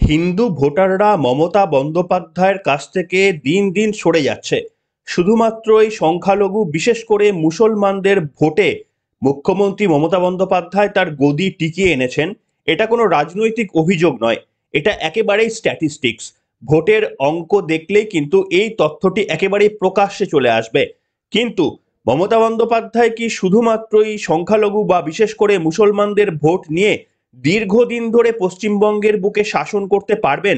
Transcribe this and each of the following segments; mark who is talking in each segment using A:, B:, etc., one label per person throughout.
A: হিন্দু ভোটাররা মমতা বন্দ্যোপাধ্যায়ের কাছ থেকে দিন দিন সরে যাচ্ছে। শুধুমাত্র এই সংখ্যালঘু বিশেষ করে মুসলমানদের ভোটে মুখ্যমন্ত্রী মমতা বন্দ্যোপাধ্যায় তার গদি টিকিয়ে এনেছেন। এটা কোনো রাজনৈতিক অভিযোগ নয়, এটা একেবারেই স্ট্যাটিস্টিক্স। ভোটের অঙ্ক দেখলেই কিন্তু এই তথ্যটি একেবারেই প্রকাশ্যে চলে আসবে। কিন্তু মমতা বন্দ্যোপাধ্যায় কি শুধুমাত্রই সংখ্যালঘু বা বিশেষ করে মুসলমানদের ভোট নিয়ে দীর্ঘদিন ধরে পশ্চিমবঙ্গের বুকে শাসন করতে পারবেন?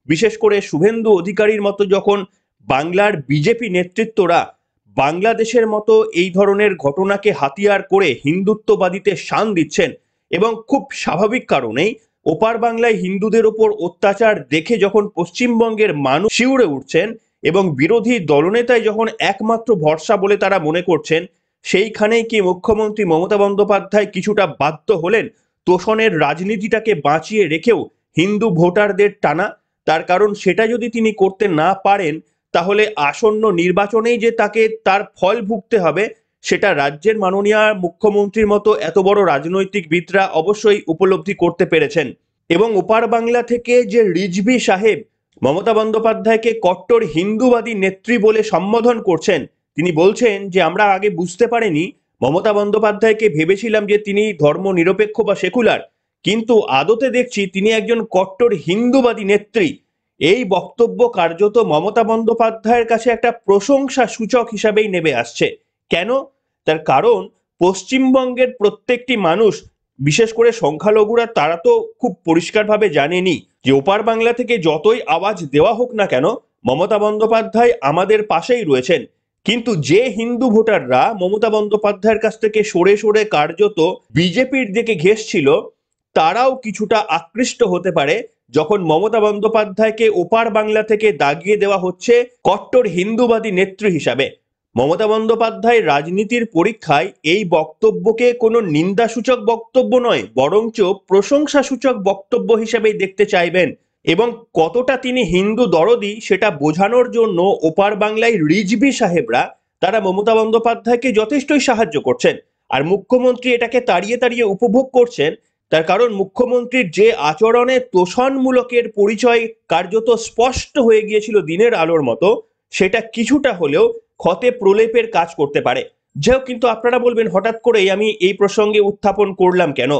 A: বিশেষ করে শুভেন্দু অধিকারীর মতো যখন বাংলার বিজেপি নেতৃত্বরা বাংলাদেশের মতো এই ধরনের ঘটনাকে হাতিয়ার করে হিন্দুত্ববাদীতে শান দিচ্ছেন এবং খুব স্বাভাবিক কারণেই ওপার বাংলায় হিন্দুদের ওপর অত্যাচার দেখে যখন পশ্চিমবঙ্গের মানুষ শিউরে উঠছেন এবং বিরোধী দলনেতাই যখন একমাত্র ভরসা বলে তারা মনে করছেন, সেইখানেই কি মুখ্যমন্ত্রী মমতা বন্দ্যোপাধ্যায় কিছুটা বাধ্য হলেন তোষণের রাজনীতিটাকে বাঁচিয়ে রেখেও হিন্দু ভোটারদের টানা? তার কারণ সেটা যদি তিনি করতে না পারেন, তাহলে আসন্ন নির্বাচনেই যে তাকে তার ফল ভুগতে হবে সেটা রাজ্যের মাননীয় মুখ্যমন্ত্রীর মতো এত বড় রাজনৈতিকবিদরা অবশ্যই উপলব্ধি করতে পেরেছেন। এবং ওপার বাংলা থেকে যে রিজভী সাহেব মমতা বন্দ্যোপাধ্যায়কে কট্টর হিন্দুবাদী নেত্রী বলে সম্বোধন করছেন, তিনি বলছেন যে আমরা আগে বুঝতে পারিনি, মমতা বন্দ্যোপাধ্যায়কে ভেবেছিলাম যে তিনি ধর্ম নিরপেক্ষ বা সেকুলার, কিন্তু আদতে দেখছি তিনি একজন কট্টর হিন্দুবাদী নেত্রী। এই বক্তব্য কার্যত মমতা বন্দ্যোপাধ্যায়ের কাছে একটা প্রশংসা সূচক হিসাবেই নেমে আসছে। কেন? তার কারণ পশ্চিমবঙ্গের প্রত্যেকটি মানুষ, বিশেষ করে সংখ্যালঘুরা, তারা তো খুব পরিষ্কারভাবে জানেনি যে ওপার বাংলা থেকে যতই আওয়াজ দেওয়া হোক না কেন মমতা বন্দ্যোপাধ্যায় আমাদের পাশেই রয়েছেন। কিন্তু যে হিন্দু ভোটাররা মমতা বন্দ্যোপাধ্যায়ের কাছ থেকে সরে সরে কার্যত বিজেপির দিকে ঘেঁষছিল, তারাও কিছুটা আকৃষ্ট হতে পারে যখন মমতা বন্দ্যোপাধ্যায়কে ওপার বাংলা থেকে দাগিয়ে দেওয়া হচ্ছে কট্টর হিন্দুবাদী নেত্রী হিসাবে। মমতা বন্দ্যোপাধ্যায় রাজনীতির পরীক্ষায় এই বক্তব্যকে কোনো নিন্দাসূচক বক্তব্য নয়, বরঞ্চ প্রশংসাসূচক বক্তব্য হিসেবেই দেখতে চাইবেন। এবং কতটা তিনি হিন্দু দরদি সেটা বোঝানোর জন্য ওপার বাংলায় রিজভী সাহেবরা তারা মমতা বন্দ্যোপাধ্যায়কে যথেষ্টই সাহায্য করছেন। আর মুখ্যমন্ত্রী এটাকে তাড়িয়ে তাড়িয়ে উপভোগ করছেন। তার কারণ মুখ্যমন্ত্রীর যে আচরণে তোষণমূলকের পরিচয় কার্যত স্পষ্ট হয়ে গিয়েছিল দিনের আলোর মতো, সেটা কিছুটা হলেও ক্ষতে প্রলেপের কাজ করতে পারে। যাও, কিন্তু আপনারা বলবেন হঠাৎ করেই আমি এই প্রসঙ্গে উত্থাপন করলাম কেন?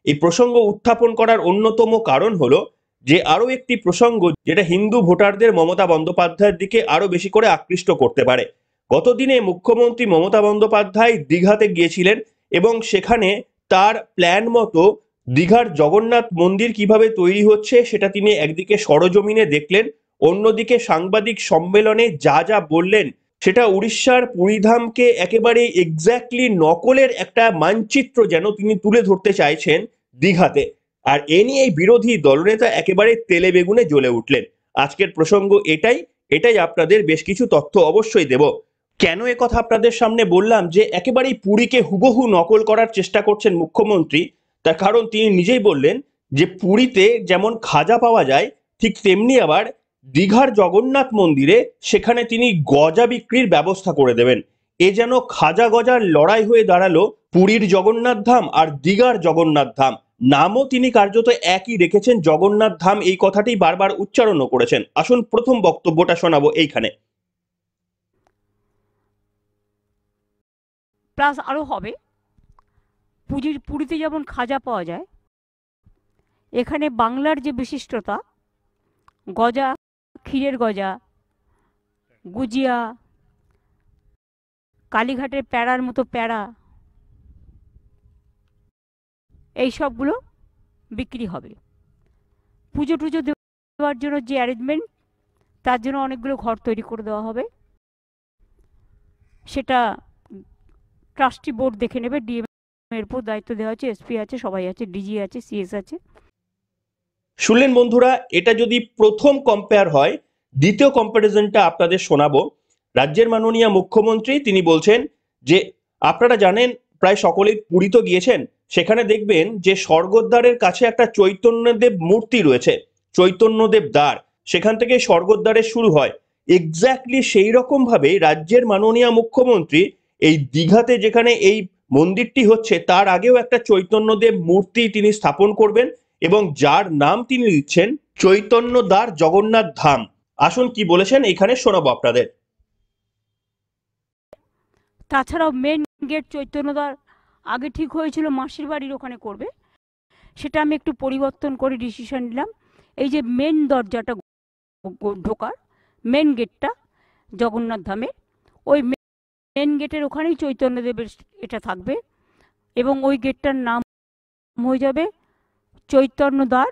A: এই প্রসঙ্গ উত্থাপন করার অন্যতম কারণ হলো যে আরো একটি প্রসঙ্গ যেটা হিন্দু ভোটারদের মমতা বন্দ্যোপাধ্যায়ের দিকে আরো বেশি করে আকৃষ্ট করতে পারে। গতদিনে মুখ্যমন্ত্রী মমতা বন্দ্যোপাধ্যায় দীঘাতে গিয়েছিলেন এবং সেখানে তার প্ল্যান মতো দীঘার জগন্নাথ মন্দির কিভাবে তৈরি হচ্ছে সেটা তিনি একদিকে সরজমিনে দেখলেন, অন্যদিকে সাংবাদিক সম্মেলনে যা যা বললেন সেটা উড়িষ্যার পুরীধামকে একেবারে এক্স্যাক্টলি নকলের একটা মানচিত্র যেন তিনি তুলে ধরতে চাইছেন দীঘাতে। আর এ নিয়ে এই বিরোধী দলনেতা একেবারে তেলে বেগুনে জ্বলে উঠলেন। আজকের প্রসঙ্গ এটাই এটাই আপনাদের বেশ কিছু তথ্য অবশ্যই দেব। কেন এ কথা আপনাদের সামনে বললাম যে একেবারেই পুরীকে হুবহু নকল করার চেষ্টা করছেন মুখ্যমন্ত্রী, তার কারণ তিনি নিজেই বললেন যে পুরীতে যেমন খাজা পাওয়া যায় ঠিক তেমনি আবার দীঘার জগন্নাথ মন্দিরে সেখানে তিনি গজা বিক্রির ব্যবস্থা করে দেবেন। এ যেন খাজা গজার লড়াই হয়ে দাঁড়ালো পুরীর জগন্নাথ ধাম আর দীঘার জগন্নাথ ধাম। নামও তিনি কার্যত একই রেখেছেন, জগন্নাথ ধাম, এই কথাটি বারবার উচ্চারণও করেছেন। আসুন প্রথম বক্তব্যটা শোনাবো এইখানে।
B: প্লাস আরও হবে, পুরীতে যেমন খাজা পাওয়া যায়, এখানে বাংলার যে বিশিষ্টতা গজা, ক্ষীরের গজা, গুজিয়া, কালীঘাটের প্যাড়ার মতো প্যাড়া, এই সবগুলো বিক্রি হবে। পুজো টুজো দেওয়ার জন্য যে অ্যারেঞ্জমেন্ট, তার জন্য অনেকগুলো ঘর তৈরি করে দেওয়া হবে। সেটা ট্রাস্টি বোর্ড দেখে নেবে, ডিএম এর উপর দায়িত্ব দেওয়া আছে, এসপি আছে, সবাই আছে, ডিজি আছে, সিএস আছে।
A: শুনলেন বন্ধুরা, এটা যদি প্রথম কম্পেয়ার হয়, দ্বিতীয় কম্প্যারিজনটা আপনাদের শোনাবো। রাজ্যের মাননীয় মুখ্যমন্ত্রী তিনি বলছেন যে আপনারা জানেন, প্রায় সকলেই পুরী তো গিয়েছেন, সেখানে দেখবেন যে স্বর্গদ্বারের কাছে একটা চৈতন্যদেব মূর্তি রয়েছে, চৈতন্যদেব দ্বার, সেখান থেকে স্বর্গদ্বারের শুরু হয়। এক্স্যাক্টলি সেই রকম ভাবে রাজ্যের মাননীয় মুখ্যমন্ত্রী এই দীঘাতে যেখানে এই মন্দিরটি হচ্ছে তার আগেও একটা চৈতন্যদেব মূর্তি তিনি স্থাপন করবেন এবং যার নাম তিনি দিচ্ছেন চৈতন্যদ্বার জগন্নাথ ধাম। আসুন কি বলেছেন এখানে শোনাবো আপনাদের।
B: তাছাড়াও মেন গেট চৈতন্যদ্বার আগে ঠিক হয়েছিল মাসির বাড়ির ওখানে করবে, সেটা আমি একটু পরিবর্তন করে ডিসিশন নিলাম। এই যে মেন দরজাটা ঢোকার মেন গেটটা জগন্নাথ ধামের, ওই মেন গেটের ওখানেই চৈতন্যদেবের এটা থাকবে এবং ওই গেটটার নাম হয়ে যাবে চৈতন্যদ্বার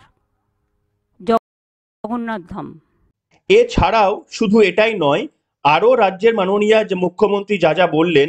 B: জগন্নাথ ধাম।
A: এছাড়াও শুধু এটাই নয়, আরও রাজ্যের মাননীয় যে মুখ্যমন্ত্রী যা যা বললেন,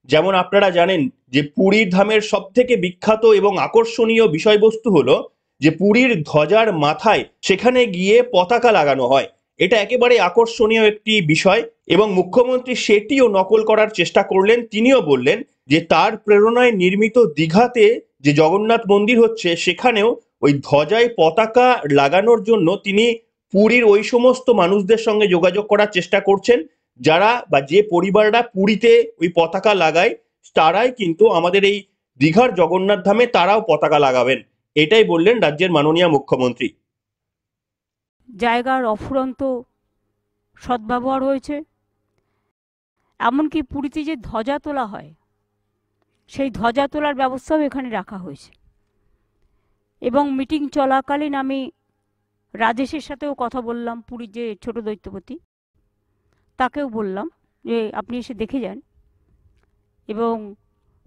A: যেমন আপনারা জানেন যে পুরীর ধামের সব থেকে বিখ্যাত এবং আকর্ষণীয় বিষয়বস্তু হলো যে পুরীর ধ্বজার মাথায় সেখানে গিয়ে পতাকা লাগানো হয়। এটা একেবারে আকর্ষণীয় একটি বিষয় এবং মুখ্যমন্ত্রী সেটিও নকল করার চেষ্টা করলেন। তিনিও বললেন যে তার প্রেরণায় নির্মিত দীঘাতে যে জগন্নাথ মন্দির হচ্ছে সেখানেও ওই ধ্বজায় পতাকা লাগানোর জন্য তিনি পুরীর ওই সমস্ত মানুষদের সঙ্গে যোগাযোগ করার চেষ্টা করছেন যারা বা যে পরিবাররা পুরীতে ওই পতাকা লাগায়, তারাই কিন্তু আমাদের এই দীঘার জগন্নাথ ধামে তারাও পতাকা লাগাবেন। এটাই বললেন রাজ্যের মাননীয় মুখ্যমন্ত্রী।
B: জায়গার অফুরন্ত সদ্ব্যবহার হয়েছে, এমনকি পুরীতে যে ধ্বজা তোলা হয় সেই ধ্বজা তোলার ব্যবস্থাও এখানে রাখা হয়েছে। এবং মিটিং চলাকালীন আমি রাজেশের সাথেও কথা বললাম, পুরীর যে ছোট দৈত্যপতি, তাকেও বললাম যে আপনি এসে দেখে যান এবং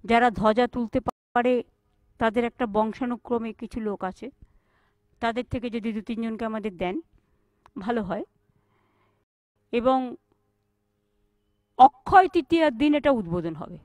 B: যারা ধ্বজা তুলতে পারে তাদের একটা বংশানুক্রমে কিছু লোক আছে, তাদের থেকে যদি 2-3 জনকে আমাদের দেন ভালো হয়। এবং অক্ষয় তৃতীয়ার দিন এটা উদ্বোধন হবে।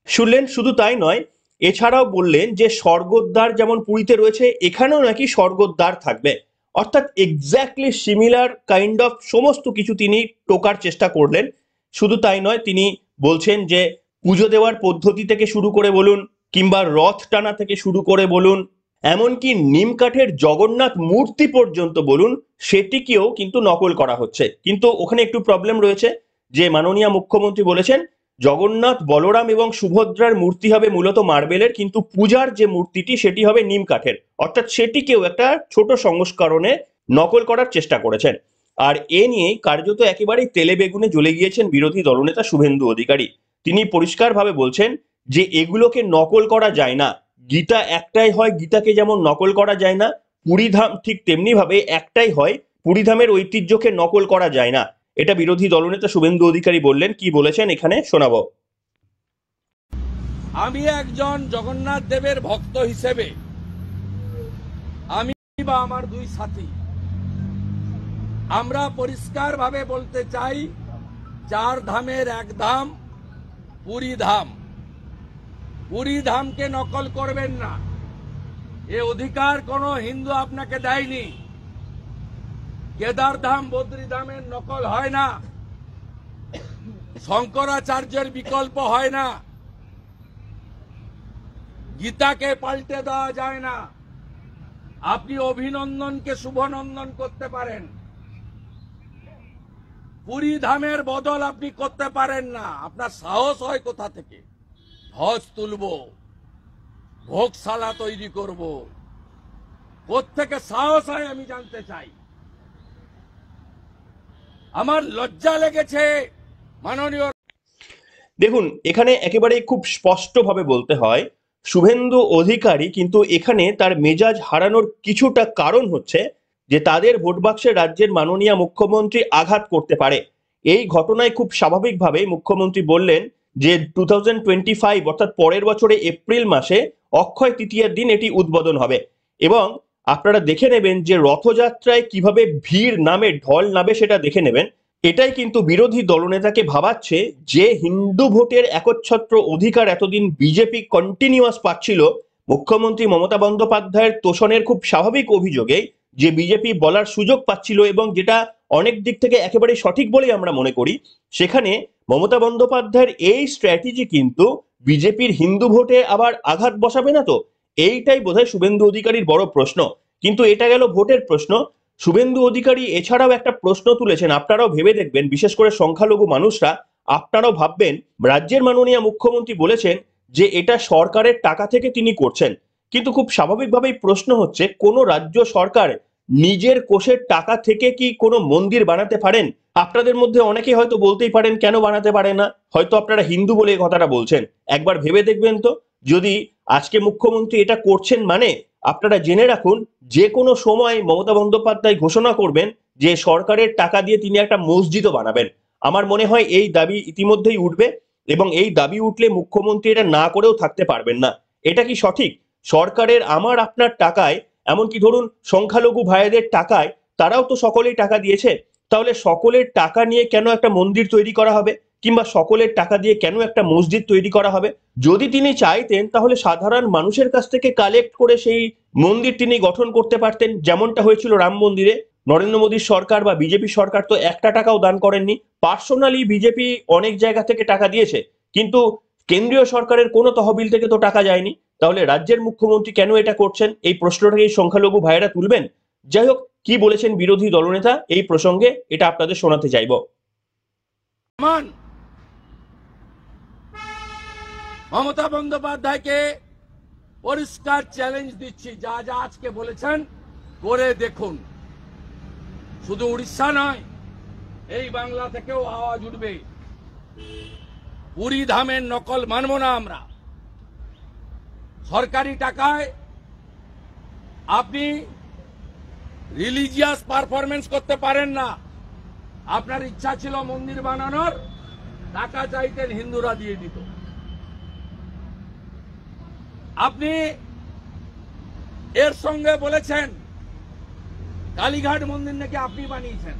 A: শুনলেন, শুধু তাই নয়, এছাড়াও বললেন যে স্বর্গদ্বার যেমন পুরীতে রয়েছে এখানেও নাকি স্বর্গদ্বার থাকবে, অর্থাৎ এক্স্যাক্টলি সিমিলার কাইন্ড অফ সমস্ত কিছু তিনি টোকার চেষ্টা করলেন। শুধু তাই নয়, তিনি বলছেন যে পুজো দেওয়ার পদ্ধতি থেকে শুরু করে বলুন কিংবা রথ টানা থেকে শুরু করে বলুন, এমনকি নিম কাঠের জগন্নাথ মূর্তি পর্যন্ত বলুন, সেটিকেও কিন্তু নকল করা হচ্ছে। কিন্তু ওখানে একটু প্রবলেম রয়েছে যে মাননীয় মুখ্যমন্ত্রী বলেছেন জগন্নাথ, বলরাম এবং সুভদ্রার মূর্তি হবে মূলত মার্বেলের, কিন্তু পূজার যে মূর্তিটি সেটি হবে নিম কাঠের, অর্থাৎ সেটিকেও একটা ছোট সংস্করণে নকল করার চেষ্টা করেছেন। আর এ নিয়েই কার্যত একেবারেই তেলে বেগুনে জ্বলে গিয়েছেন বিরোধী দলনেতা শুভেন্দু অধিকারী। তিনি পরিষ্কারভাবে বলছেন যে এগুলোকে নকল করা যায় না। গীতা একটাই হয়, গীতাকে যেমন নকল করা যায় না, পুরীধাম ঠিক তেমনি ভাবে একটাই হয়, পুরীধামের ঐতিহ্যকে নকল করা যায় না। এটা বিরোধী দলনেতা শুভেন্দু অধিকারী বললেন। কি বলেছেন এখানে শোনাবো।
C: আমি একজন জগন্নাথ দেবের ভক্ত হিসেবে আমি বা আমার দুই সাথী আমরা পরিষ্কারভাবে বলতে চাই, 4 ধামের এক ধাম পুরী ধাম। পুরী ধামকে নকল করবেন না, এ অধিকার কোনো হিন্দু আপনাকে দেয়নি। কেদার ধাম, বদ্রী ধামের নকল হয় না, শঙ্করাচার্যের বিকল্প হয় না, গীতাকে পাল্টে দেওয়া যায় না। আপনি অভিনন্দনকে শুভনন্দন করতে পারেন, পুরী ধামের বদল আপনি করতে পারেন না। আপনার সাহস হয় কোথা থেকে? ধ্বজ তুলব, ভোগশালা তৈরি করব, কোত্থেকে সাহস হয় আমি জানতে চাই। আমার লজ্জা লেগেছে মাননীয়।
A: দেখুন, এখানে একেবারে খুব স্পষ্টভাবে বলতে হয় শুভেন্দু অধিকারী কিন্তু এখানে তার মেজাজ হারানোর কিছুটা কারণ হচ্ছে যে তাদের ভোট বাক্সে রাজ্যের মাননীয় মুখ্যমন্ত্রী আঘাত করতে পারে। এই ঘটনায় খুব স্বাভাবিকভাবে মুখ্যমন্ত্রী বললেন যে 2025 অর্থাৎ পরের বছরে এপ্রিল মাসে অক্ষয় তৃতীয়ার দিন এটি উদ্বোধন হবে এবং আপনারা দেখে নেবেন যে রথযাত্রায় কিভাবে ভিড় নামে, ঢল নামে সেটা দেখে নেবেন। এটাই কিন্তু বিরোধী দলনেতাকে ভাবাচ্ছে যে হিন্দু ভোটের একচ্ছত্র অধিকার এতদিন বিজেপি কন্টিনিউয়াস পাচ্ছিল মুখ্যমন্ত্রী মমতা বন্দ্যোপাধ্যায়ের তোষণের খুব স্বাভাবিক অভিযোগে, যে বিজেপি বলার সুযোগ পাচ্ছিল এবং যেটা অনেক দিক থেকে একেবারে সঠিক বলেই আমরা মনে করি, সেখানে মমতা বন্দ্যোপাধ্যায়ের এই স্ট্র্যাটেজি কিন্তু বিজেপির হিন্দু ভোটে আবার আঘাত বসাবে না তো? এইটাই বোধহয় শুভেন্দু অধিকারীর বড় প্রশ্ন। কিন্তু এটা গেল ভোটের প্রশ্ন। শুভেন্দু অধিকারী এছাড়াও একটা প্রশ্ন তুলেছেন, আপনারাও ভেবে দেখবেন, বিশেষ করে সংখ্যালঘু মানুষরা আপনারাও ভাববেন। রাজ্যের মাননীয় মুখ্যমন্ত্রী বলেছেন যে এটা সরকারের টাকা থেকে তিনি করছেন, কিন্তু খুব স্বাভাবিকভাবেই প্রশ্ন হচ্ছে কোন রাজ্য সরকার নিজের কোষের টাকা থেকে কি কোনো মন্দির বানাতে পারেন? আপনাদের মধ্যে অনেকে হয়তো বলতেই পারেন কেন বানাতে পারে না, হয়তো আপনারা হিন্দু বলে এই কথাটা বলছেন। একবার ভেবে দেখবেন তো, যদি আজকে মুখ্যমন্ত্রী এটা করছেন মানে আপনারা জেনে রাখুন, যে কোনো সময় মমতা বন্দ্যোপাধ্যায় ঘোষণা করবেন যে সরকারের টাকা দিয়ে তিনি একটা মসজিদও বানাবেন। আমার মনে হয় এই দাবি ইতিমধ্যেই উঠবে, এবং এই দাবি উঠলে মুখ্যমন্ত্রী এটা না করেও থাকতে পারবেন না। এটা কি সঠিক? সরকারের আমার আপনার টাকায়, এমনকি ধরুন সংখ্যালঘু ভাইদের টাকায়, তারাও তো সকলেই টাকা দিয়েছে, তাহলে সকলের টাকা নিয়ে কেন একটা মন্দির তৈরি করা হবে, কিংবা সকলের টাকা দিয়ে কেন একটা মসজিদ তৈরি করা হবে? যদি তিনি চাইতেন তাহলে সাধারণ মানুষের কাছ থেকে কালেক্ট করে সেই মন্দির তিনি গঠন করতে পারতেন, যেমনটা হয়েছিল রাম মন্দিরে। নরেন্দ্র মোদীর সরকার বা বিজেপি সরকার তো একটা টাকাও দান করেননি। পার্সোনালি বিজেপি অনেক জায়গা থেকে টাকা দিয়েছে, কিন্তু কেন্দ্রীয় সরকারের কোনো তহবিল থেকে তো টাকা যায়নি। তাহলে রাজ্যের মুখ্যমন্ত্রী কেন এটা করছেন, এই প্রশ্নটাকে এই সংখ্যালঘু ভাইয়েরা তুলবেন। যাই হোক, কি বলেছেন বিরোধী দলনেতা এই প্রসঙ্গে, এটা আপনাদের শোনাতে চাইব।
C: মমতা বন্দ্যোপাধ্যায়কে পরিষ্কার চ্যালেঞ্জ দিচ্ছি, যা যা আজকে বলেছেন করে দেখুন। শুধু উড়িষ্যা নয়, এই বাংলা থেকেও আওয়াজ উঠবে। পুরী ধামের নকল মানব না আমরা। সরকারি টাকায় আপনি রিলিজিয়াস পারফরমেন্স করতে পারেন না। আপনার ইচ্ছা ছিল মন্দির বানানোর, টাকা চাইতেন, হিন্দুরা দিয়ে দিত। আপনি এর সঙ্গে বলেছেন কালীঘাট মন্দির নাকি আপনি বানিয়েছেন।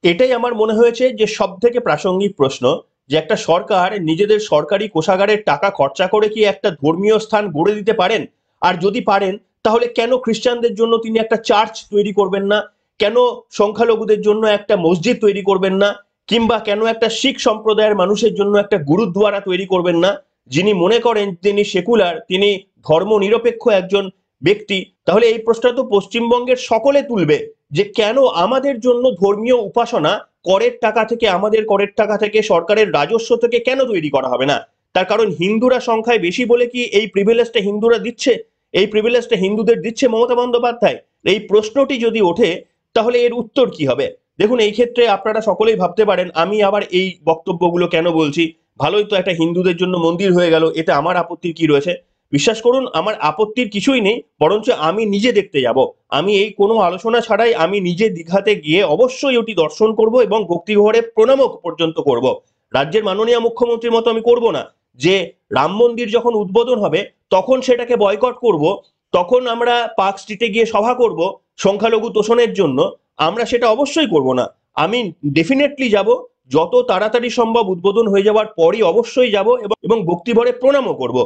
A: এটাই আমার মনে হয়েছে যে সব থেকে প্রাসঙ্গিক প্রশ্ন, যে একটা সরকার নিজেদের সরকারি কোষাগারের টাকা খরচা করে কি একটা ধর্মীয় স্থান গড়ে দিতে পারেন? আর যদি পারেন, তাহলে কেন খ্রিস্টানদের জন্য তিনি একটা চার্চ তৈরি করবেন না? কেন সংখ্যালঘুদের জন্য একটা মসজিদ তৈরি করবেন না? কিংবা কেন একটা শিখ সম্প্রদায়ের মানুষের জন্য একটা গুরুদ্বারা তৈরি করবেন না? যিনি মনে করেন তিনি সেকুলার, তিনি ধর্ম নিরপেক্ষ একজন ব্যক্তি, তাহলে এই প্রশ্নটা তো পশ্চিমবঙ্গের সকলে তুলবে, যে কেন আমাদের জন্য ধর্মীয় উপাসনা করের টাকা থেকে, আমাদের করের টাকা থেকে, সরকারের রাজস্ব থেকে কেন তৈরি করা হবে না? তার কারণ হিন্দুরা সংখ্যায় বেশি বলে কি এই প্রিভিলেজটা হিন্দুরা দিচ্ছে? এই প্রিভিলেজটা হিন্দুদের দিচ্ছে মমতা বন্দ্যোপাধ্যায়? এই প্রশ্নটি যদি ওঠে, তাহলে এর উত্তর কি হবে? দেখুন, এই ক্ষেত্রে আপনারা সকলেই ভাবতে পারেন আমি আবার এই বক্তব্যগুলো কেন বলছি, ভালোই তো একটা হিন্দুদের জন্য মন্দির হয়ে গেল, এতে আমার আপত্তির কি রয়েছে? বিশ্বাস করুন, আমার আপত্তির কিছুই নেই, বরঞ্চ আমি নিজে দেখতে যাব। আমি এই কোনো আলোচনা ছাড়াই আমি নিজে দীঘাতে গিয়ে অবশ্যই ওটি দর্শন করব এবং ভক্তিঘরে প্রণামও পর্যন্ত করব। রাজ্যের মাননীয় মুখ্যমন্ত্রীর মতো আমি করব না যে রাম মন্দির যখন উদ্বোধন হবে তখন সেটাকে বয়কট করব, তখন আমরা পার্ক স্ট্রিটে গিয়ে সভা করব সংখ্যালঘু তোষণের জন্য। আমরা সেটা অবশ্যই করব না। আমি ডেফিনেটলি যাব, যত তাড়াতাড়ি সম্ভব উদ্বোধন হয়ে যাওয়ার পরই অবশ্যই যাব এবং ভক্তিভরে প্রণামও করব।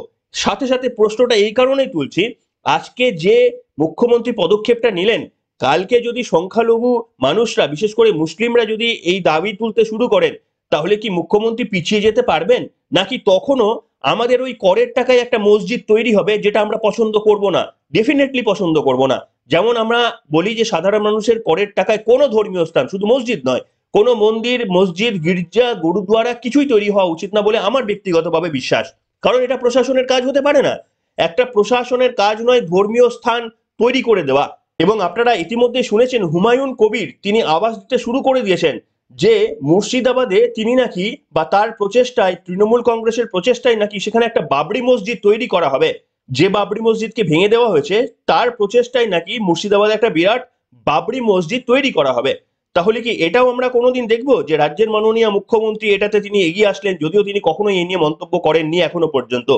A: সাথে সাথে প্রশ্নটা এই কারণেই তুলছি, আজকে যে মুখ্যমন্ত্রী পদক্ষেপটা নিলেন, কালকে যদি সংখ্যালঘু মানুষরা, বিশেষ করে মুসলিমরা যদি এই দাবি তুলতে শুরু করেন, তাহলে কি মুখ্যমন্ত্রী পিছিয়ে যেতে পারবেন? নাকি তখনও আমাদের ওই করের টাকায় একটা মসজিদ তৈরি হবে, যেটা আমরা পছন্দ করব না? ডেফিনেটলি পছন্দ করব না। যেমন আমরা বলি যে সাধারণ মানুষের করের টাকায় কোনো ধর্মীয় স্থান, শুধু মসজিদ নয়, কোনো মন্দির, মসজিদ, গির্জা, গুরুদ্বারা কিছুই তৈরি হওয়া উচিত না বলে আমার ব্যক্তিগতভাবে বিশ্বাস। কারণ এটা প্রশাসনের কাজ হতে পারে না। একটা প্রশাসনের কাজ নয় ধর্মীয় স্থান তৈরি করে দেওয়া। এবং আপনারা ইতিমধ্যে শুনেছেন হুমায়ুন কবির তিনি আওয়াজ দিতে শুরু করে দিয়েছেন যে মুর্শিদাবাদে তিনি নাকি, বা তার প্রচেষ্টায়, তৃণমূল কংগ্রেসের প্রচেষ্টায় নাকি সেখানে একটা বাবরি মসজিদ তৈরি করা হবে। যে বাবরি মসজিদকে ভেঙে দেওয়া হয়েছে তার প্রচেষ্টায় নাকি মুর্শিদাবাদে একটা বিরাট বাবরি মসজিদ তৈরি করা হবে। তাহলে কি এটাও আমরা কোনোদিন দেখবো যে রাজ্যের মাননীয় মুখ্যমন্ত্রী এটাতে তিনি এগিয়ে আসলেন, যদিও তিনি কখনোই এই নিয়ে মন্তব্য করেননি এখনো পর্যন্ত।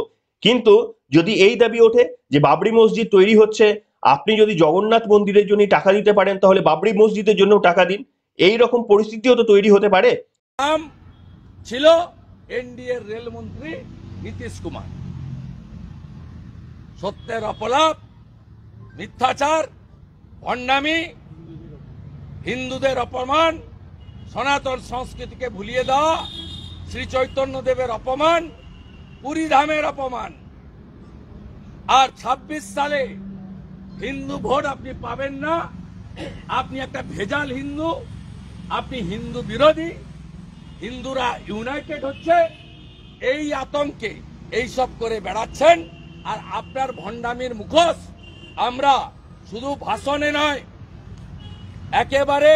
A: কিন্তু যদি এই দাবি ওঠে যে বাবরি মসজিদ তৈরি হচ্ছে, আপনি যদি জগন্নাথ মন্দিরের জন্য টাকা দিতে পারেন তাহলে বাবরি মসজিদের জন্য টাকা দিন, এই রকম পরিস্থিতিও তো তৈরি হতে পারে।
C: নাম ছিল এনডিএ রেলমন্ত্রী নীতিশ কুমার। সত্যের অপলাপ, মিথ্যাচার, ভণ্ডামি, হিন্দুদের অপমান, সনাতন সংস্কৃতিকে ভুলিয়ে দেওয়া, শ্রী চৈতন্যদেবের অপমান, পুরী ধামের অপমান। আর ২৬ সালে হিন্দু ভোট আপনি পাবেন না। আপনি একটা ভেজাল হিন্দু, আপনি হিন্দু বিরোধী। হিন্দুরা ইউনাইটেড হচ্ছে এই আতঙ্কে এইসব করে বেড়াচ্ছেন। আর আপনার ভণ্ডামির মুখোশ আমরা শুধু ভাষণে নয়, একেবারে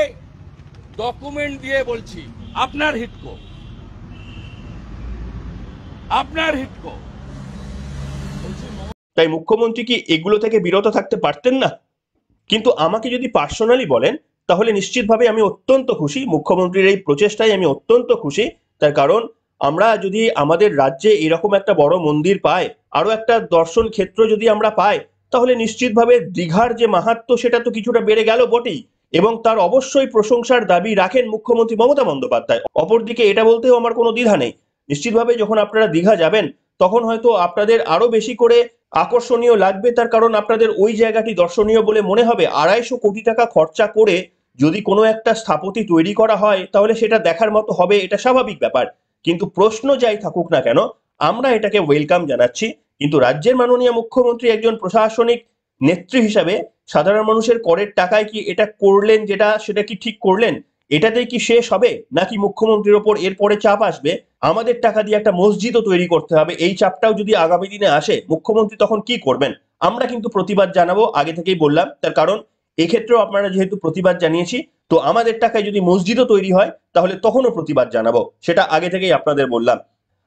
C: ডকুমেন্ট দিয়ে বলছি, আপনার হিডকো, আপনার হিডকো।
A: তাই মুখ্যমন্ত্রী কি এগুলো থেকে বিরত থাকতে পারতেন না? কিন্তু আমাকে যদি পার্সোনালি বলেন, তাহলে নিশ্চিতভাবে আমি অত্যন্ত খুশি। মুখ্যমন্ত্রীর এই প্রচেষ্টায় আমি অত্যন্ত খুশি। তার কারণ আমরা যদি আমাদের রাজ্যে এরকম একটা বড় মন্দির পাই, আরো একটা দর্শন ক্ষেত্র যদি আমরা পাই, তাহলে নিশ্চিতভাবে দীঘার যে মাহাত্ম্য সেটা তো কিছুটা বেড়ে গেল বটেই, এবং তার অবশ্যই প্রশংসার দাবি রাখেন মুখ্যমন্ত্রী মমতা বন্দ্যোপাধ্যায়। অপরদিকে এটা বলতেও আমার কোনো দ্বিধা নেই, নিশ্চিতভাবে যখন আপনারা দীঘা যাবেন তখন হয়তো আপনাদের আরো বেশি করে আকর্ষণীয় লাগবে, তার কারণ আপনাদের ওই জায়গাটি দর্শনীয় বলে মনে হবে। 250 কোটি টাকা খরচা করে যদি কোনো একটা স্থাপতি তৈরি করা হয়, তাহলে সেটা দেখার মতো হবে, এটা স্বাভাবিক ব্যাপার। কিন্তু প্রশ্ন যাই থাকুক না কেন, আমরা এটাকে ওয়েলকাম জানাচ্ছি। কিন্তু রাজ্যের মাননীয় মুখ্যমন্ত্রী একজন প্রশাসনিক নেত্রী হিসাবে সাধারণ মানুষের করের টাকায় কি এটা করলেন, সেটা কি ঠিক করলেন? এটাতেই কি শেষ হবে, নাকি মুখ্যমন্ত্রীর ওপর এরপরে চাপ আসবে? আমাদের টাকা দিয়ে একটা মসজিদও তৈরি করতে হবে, এই চাপটাও যদি আগামী দিনে আসে, মুখ্যমন্ত্রী তখন কি করবেন? আমরা কিন্তু প্রতিবাদ জানাবো, আগে থেকেই বললাম। তার কারণ এক্ষেত্রেও আপনারা যেহেতু প্রতিবাদ জানিয়েছি, তো আমাদের টাকায় যদি মসজিদও তৈরি হয়, তাহলে তখনও প্রতিবাদ জানাবো, সেটা আগে থেকেই আপনাদের বললাম।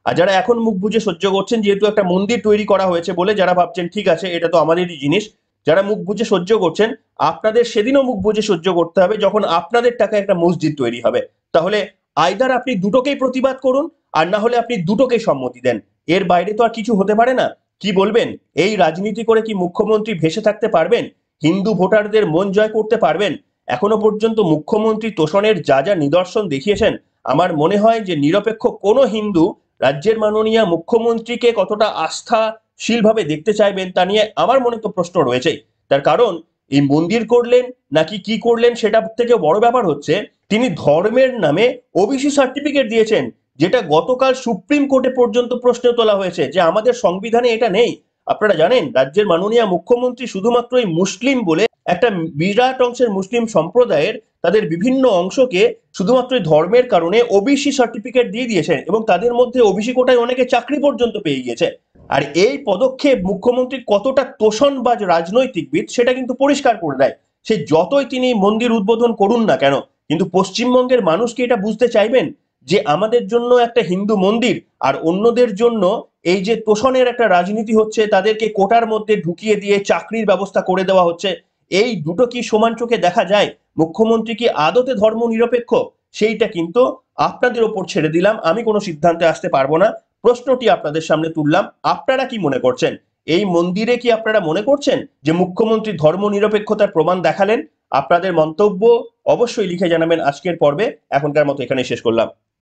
A: আর যারা এখন মুখ বুজে সহ্য করছেন, যেহেতু একটা মন্দির তৈরি করা হয়েছে বলে যারা ভাবছেন ঠিক আছে এটা তো আমাদেরই জিনিস, যারা মুখ বুজে সহ্য করছেন, আপনাদের সেদিনও মুখ বুজে সহ্য করতে হবে যখন আপনাদের টাকায় একটা মসজিদ তৈরি হবে। তাহলে আইদার আপনি দুটোকেই প্রতিবাদ করুন, আর না হলে আপনি দুটোকেই সম্মতি দেন। এর বাইরে তো আর কিছু হতে পারে না। কি বলবেন? এই রাজনীতি করে কি মুখ্যমন্ত্রী ভেসে থাকতে পারবেন? হিন্দু ভোটারদের মন জয় করতে পারবেন? এখনো পর্যন্ত মুখ্যমন্ত্রী তোষণের যা যা নিদর্শন দেখিয়েছেন, আমার মনে হয় যে নিরপেক্ষ কোনো হিন্দু রাজ্যের মাননীয় মুখ্যমন্ত্রীকে কতটা আস্থাশীলভাবে দেখতে চাইবেন তা নিয়ে আমার মনে তো প্রশ্ন রয়েছেই। তার কারণ এই মন্দির করলেন নাকি কি করলেন সেটা থেকে বড় ব্যাপার হচ্ছে তিনি ধর্মের নামে ওবিসি সার্টিফিকেট দিয়েছেন, যেটা গতকাল সুপ্রিম কোর্টে পর্যন্ত প্রশ্ন তোলা হয়েছে যে আমাদের সংবিধানে এটা নেই। আপনারা জানেন রাজ্যের মাননীয় মুখ্যমন্ত্রী শুধুমাত্র এই মুসলিম বলে একটা বিরাট অংশের মুসলিম সম্প্রদায়ের তাদের বিভিন্ন অংশকে শুধুমাত্র ধর্মের কারণে ওবিসি সার্টিফিকেট দিয়ে দিয়েছেন, এবং তাদের মধ্যে ওবিসি কোটায় অনেকে চাকরি পর্যন্ত পেয়ে গিয়েছে। আর এই পদক্ষেপ মুখ্যমন্ত্রী কতটা তোষণবাজ রাজনৈতিকবিদ সেটা কিন্তু পরিষ্কার করে দেয়। সে যতই তিনি মন্দির উদ্বোধন করুন না কেন, কিন্তু পশ্চিমবঙ্গের মানুষ কি এটা বুঝতে চাইবেন যে আমাদের জন্য একটা হিন্দু মন্দির আর অন্যদের জন্য এই যে তোষণের একটা রাজনীতি হচ্ছে, তাদেরকে কোটার মধ্যে ঢুকিয়ে দিয়ে চাকরির ব্যবস্থা করে দেওয়া হচ্ছে, এই দুটো কি সমান চোখে দেখা যায়? মুখ্যমন্ত্রী কি আদতে ধর্ম নিরপেক্ষ? সেইটা কিন্তু আপনাদের ওপর ছেড়ে দিলাম, আমি কোনো সিদ্ধান্তে আসতে পারবো না। প্রশ্নটি আপনাদের সামনে তুললাম, আপনারা কি মনে করছেন? এই মন্দিরে কি আপনারা মনে করছেন যে মুখ্যমন্ত্রী ধর্ম নিরপেক্ষতার প্রমাণ দেখালেন? আপনাদের মন্তব্য অবশ্যই লিখে জানাবেন আজকের পর্বে। এখনকার মতো এখানে শেষ করলাম।